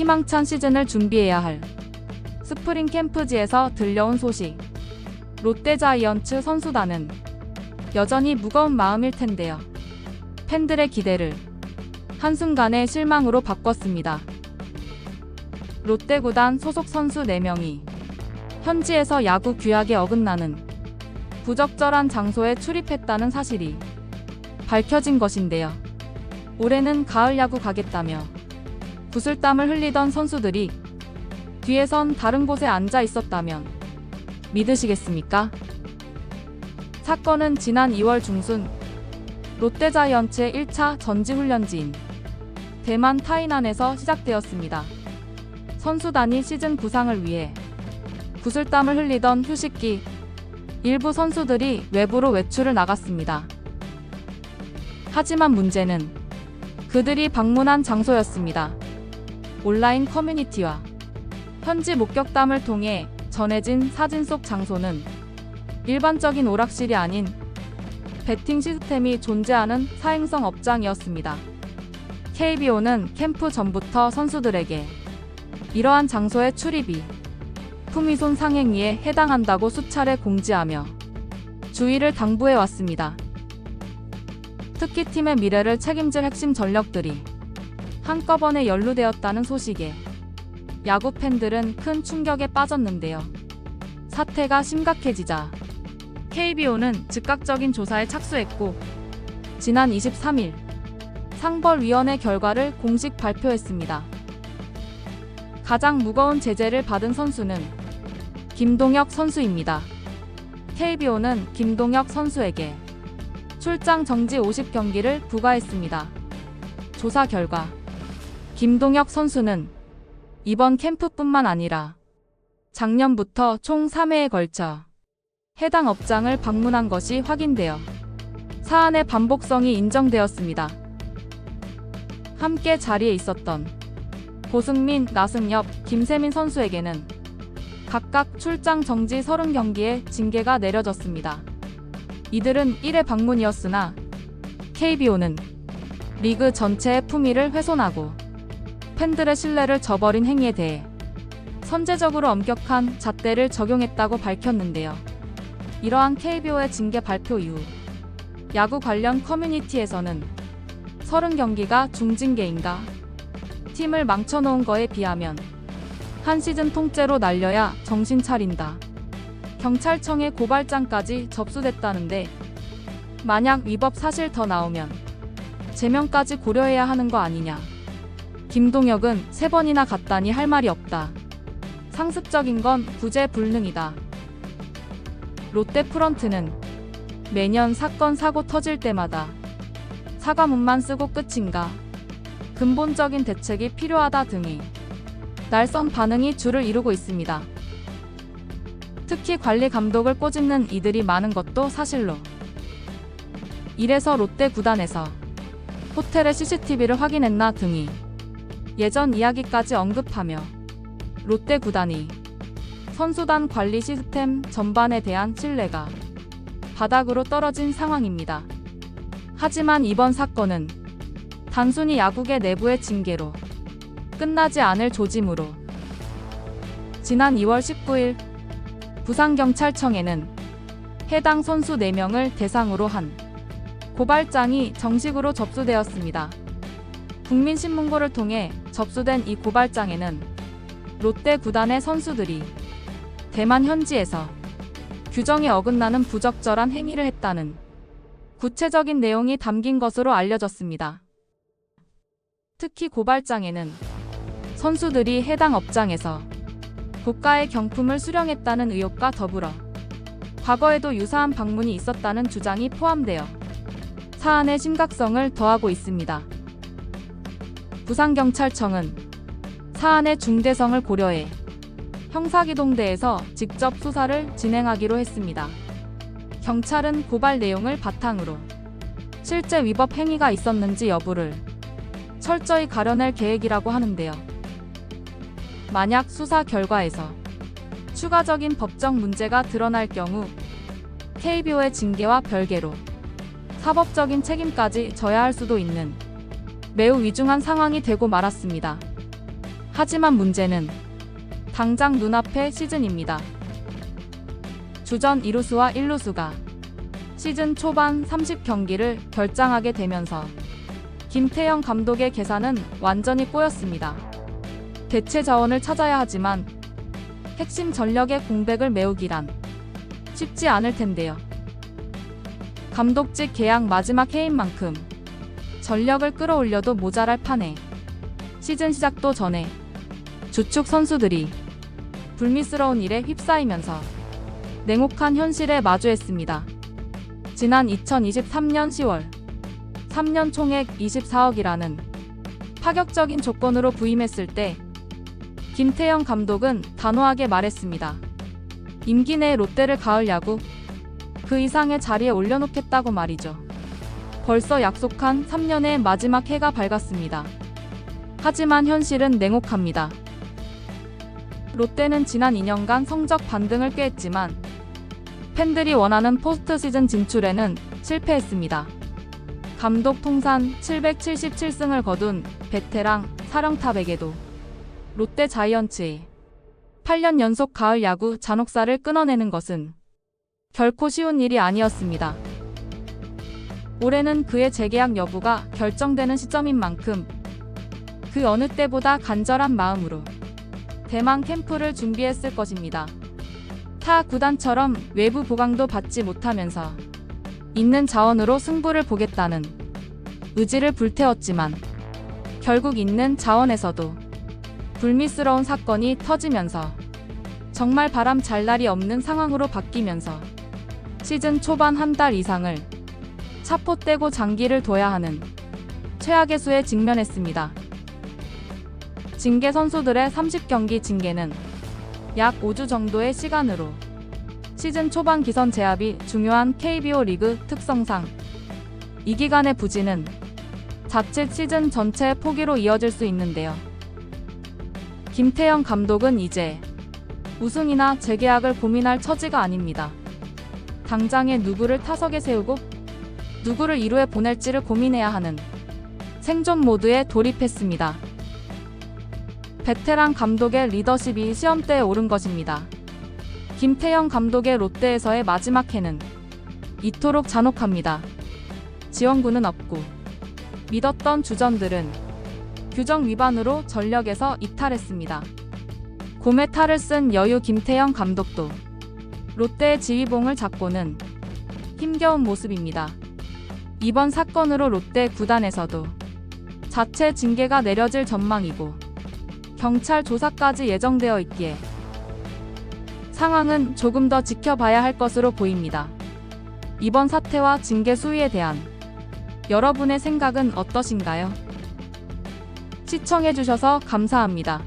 희망찬 시즌을 준비해야 할 스프링 캠프지에서 들려온 소식. 롯데자이언츠 선수단은 여전히 무거운 마음일 텐데요. 팬들의 기대를 한순간의 실망으로 바꿨습니다. 롯데 구단 소속 선수 4명이 현지에서 야구 규약에 어긋나는 부적절한 장소에 출입했다는 사실이 밝혀진 것인데요. 올해는 가을 야구 가겠다며 구슬땀을 흘리던 선수들이 뒤에선 다른 곳에 앉아 있었다면 믿으시겠습니까? 사건은 지난 2월 중순 롯데자이언츠의 1차 전지훈련지인 대만 타이난에서 시작되었습니다. 선수단이 시즌 부상을 위해 구슬땀을 흘리던 휴식기, 일부 선수들이 외부로 외출을 나갔습니다. 하지만 문제는 그들이 방문한 장소였습니다. 온라인 커뮤니티와 현지 목격담을 통해 전해진 사진 속 장소는 일반적인 오락실이 아닌 배팅 시스템이 존재하는 사행성 업장이었습니다. KBO는 캠프 전부터 선수들에게 이러한 장소의 출입이 품위손 상행위에 해당한다고 수차례 공지하며 주의를 당부해 왔습니다. 특히 팀의 미래를 책임질 핵심 전력들이 한꺼번에 연루되었다는 소식에 야구 팬들은 큰 충격에 빠졌는데요. 사태가 심각해지자 KBO는 즉각적인 조사에 착수했고 지난 23일 상벌위원회 결과를 공식 발표했습니다. 가장 무거운 제재를 받은 선수는 김동혁 선수입니다. KBO는 김동혁 선수에게 출장 정지 50경기를 부과했습니다. 조사 결과 김동혁 선수는 이번 캠프뿐만 아니라 작년부터 총 3회에 걸쳐 해당 업장을 방문한 것이 확인되어 사안의 반복성이 인정되었습니다. 함께 자리에 있었던 고승민, 나승엽, 김세민 선수에게는 각각 출장 정지 30경기의 징계가 내려졌습니다. 이들은 1회 방문이었으나 KBO는 리그 전체의 품위를 훼손하고 팬들의 신뢰를 저버린 행위에 대해 선제적으로 엄격한 잣대를 적용했다고 밝혔는데요. 이러한 KBO의 징계 발표 이후 야구 관련 커뮤니티에서는 30경기가 중징계인가? 팀을 망쳐놓은 거에 비하면 한 시즌 통째로 날려야 정신 차린다. 경찰청에 고발장까지 접수됐다는데 만약 위법 사실 더 나오면 제명까지 고려해야 하는 거 아니냐. 김동혁은 3번이나 갔다니 할 말이 없다. 상습적인 건 구제불능이다. 롯데 프런트는 매년 사건 사고 터질 때마다 사과문만 쓰고 끝인가? 근본적인 대책이 필요하다 등의 날선 반응이 주를 이루고 있습니다. 특히 관리 감독을 꼬집는 이들이 많은 것도 사실로. 이래서 롯데 구단에서 호텔의 CCTV를 확인했나 등의 예전 이야기까지 언급하며 롯데 구단이 선수단 관리 시스템 전반에 대한 신뢰가 바닥으로 떨어진 상황입니다. 하지만 이번 사건은 단순히 야구계 내부의 징계로 끝나지 않을 조짐으로 지난 2월 19일 부산경찰청에는 해당 선수 4명을 대상으로 한 고발장이 정식으로 접수되었습니다. 국민신문고를 통해 접수된 이 고발장에는 롯데 구단의 선수들이 대만 현지에서 규정에 어긋나는 부적절한 행위를 했다는 구체적인 내용이 담긴 것으로 알려졌습니다. 특히 고발장에는 선수들이 해당 업장에서 고가의 경품을 수령했다는 의혹과 더불어 과거에도 유사한 방문이 있었다는 주장이 포함되어 사안의 심각성을 더하고 있습니다. 부산경찰청은 사안의 중대성을 고려해 형사기동대에서 직접 수사를 진행하기로 했습니다. 경찰은 고발 내용을 바탕으로 실제 위법 행위가 있었는지 여부를 철저히 가려낼 계획이라고 하는데요. 만약 수사 결과에서 추가적인 법적 문제가 드러날 경우 KBO의 징계와 별개로 사법적인 책임까지 져야 할 수도 있는 매우 위중한 상황이 되고 말았습니다. 하지만 문제는 당장 눈앞의 시즌입니다. 주전 2루수와 1루수가 시즌 초반 30경기를 결장하게 되면서 김태형 감독의 계산은 완전히 꼬였습니다. 대체 자원을 찾아야 하지만 핵심 전력의 공백을 메우기란 쉽지 않을 텐데요. 감독직 계약 마지막 해인 만큼 전력을 끌어올려도 모자랄 판에 시즌 시작도 전에 주축 선수들이 불미스러운 일에 휩싸이면서 냉혹한 현실에 마주했습니다. 지난 2023년 10월 3년 총액 24억이라는 파격적인 조건으로 부임했을 때 김태형 감독은 단호하게 말했습니다. 임기 내 롯데를 가을 야구 그 이상의 자리에 올려놓겠다고 말이죠. 벌써 약속한 3년의 마지막 해가 밝았습니다. 하지만 현실은 냉혹합니다. 롯데는 지난 2년간 성적 반등을 꾀했지만 팬들이 원하는 포스트 시즌 진출에는 실패했습니다. 감독 통산 777승을 거둔 베테랑 사령탑에게도 롯데 자이언츠의 8년 연속 가을 야구 잔혹사를 끊어내는 것은 결코 쉬운 일이 아니었습니다. 올해는 그의 재계약 여부가 결정되는 시점인 만큼 그 어느 때보다 간절한 마음으로 대망 캠프를 준비했을 것입니다. 타 구단처럼 외부 보강도 받지 못하면서 있는 자원으로 승부를 보겠다는 의지를 불태웠지만 결국 있는 자원에서도 불미스러운 사건이 터지면서 정말 바람 잘 날이 없는 상황으로 바뀌면서 시즌 초반 한 달 이상을 차포 떼고 장기를 둬야 하는 최악의 수에 직면했습니다. 징계 선수들의 30경기 징계는 약 5주 정도의 시간으로 시즌 초반 기선 제압이 중요한 KBO 리그 특성상 이 기간의 부진은 자칫 시즌 전체의 포기로 이어질 수 있는데요. 김태형 감독은 이제 우승이나 재계약을 고민할 처지가 아닙니다. 당장에 누구를 타석에 세우고 누구를 2루에 보낼지를 고민해야 하는 생존 모드에 돌입했습니다. 베테랑 감독의 리더십이 시험대에 오른 것입니다. 김태형 감독의 롯데에서의 마지막 해는 이토록 잔혹합니다. 지원군은 없고 믿었던 주전들은 규정 위반으로 전력에서 이탈했습니다. 곰의 탈을 쓴 여유 김태형 감독도 롯데의 지휘봉을 잡고는 힘겨운 모습입니다. 이번 사건으로 롯데 구단에서도 자체 징계가 내려질 전망이고 경찰 조사까지 예정되어 있기에 상황은 조금 더 지켜봐야 할 것으로 보입니다. 이번 사태와 징계 수위에 대한 여러분의 생각은 어떠신가요? 시청해주셔서 감사합니다.